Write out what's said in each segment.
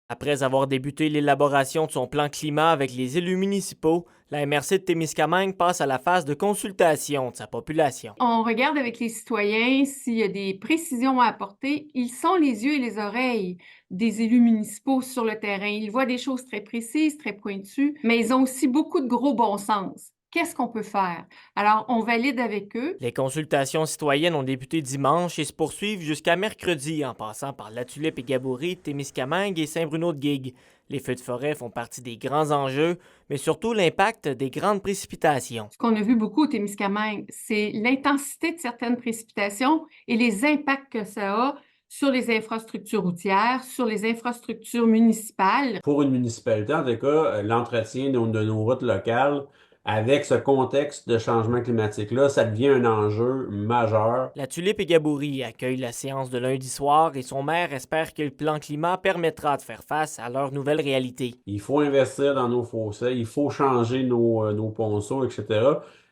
Après avoir débuté l'élaboration de son plan climat avec les élus municipaux, la MRC de Témiscamingue passe à la phase de consultation de sa population. On regarde avec les citoyens s'il y a des précisions à apporter. Ils sont les yeux et les oreilles des élus municipaux sur le terrain. Ils voient des choses très précises, très pointues, mais ils ont aussi beaucoup de gros bon sens. Qu'est-ce qu'on peut faire? Alors, on valide avec eux. Les consultations citoyennes ont débuté dimanche et se poursuivent jusqu'à mercredi en passant par La Tulipe et Gabourey, Témiscamingue et Saint-Bruno-de-Guigue. Les feux de forêt font partie des grands enjeux, mais surtout l'impact des grandes précipitations. Ce qu'on a vu beaucoup au Témiscamingue, c'est l'intensité de certaines précipitations et les impacts que ça a sur les infrastructures routières, sur les infrastructures municipales. Pour une municipalité, en tout cas, l'entretien de nos routes locales, avec ce contexte de changement climatique-là, ça devient un enjeu majeur. La Tulipe et Gabourey accueille la séance de lundi soir et son maire espère que le plan climat permettra de faire face à leur nouvelle réalité. Il faut investir dans nos fossés, il faut changer nos ponceaux, etc.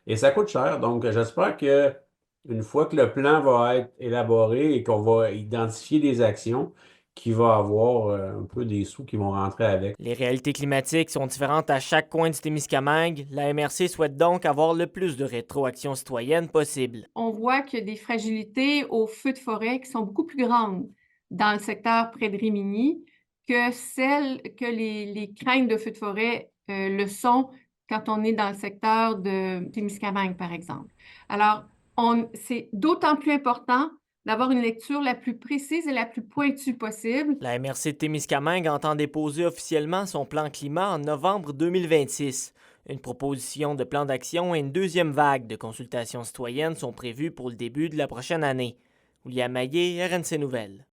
Et ça coûte cher. Donc, j'espère que une fois que le plan va être élaboré et qu'on va identifier des actions, qu'il va avoir un peu des sous qui vont rentrer avec. Les réalités climatiques sont différentes à chaque coin du Témiscamingue. La MRC souhaite donc avoir le plus de rétroaction citoyenne possible. On voit qu'il y a des fragilités aux feux de forêt qui sont beaucoup plus grandes dans le secteur près de Rimini que celles que les craintes de feux de forêt le sont quand on est dans le secteur de Témiscamingue, par exemple. Alors, c'est d'autant plus important d'avoir une lecture la plus précise et la plus pointue possible. La MRC de Témiscamingue entend déposer officiellement son plan climat en novembre 2026. Une proposition de plan d'action et une deuxième vague de consultations citoyennes sont prévues pour le début de la prochaine année. William Maillé, RNC Nouvelles.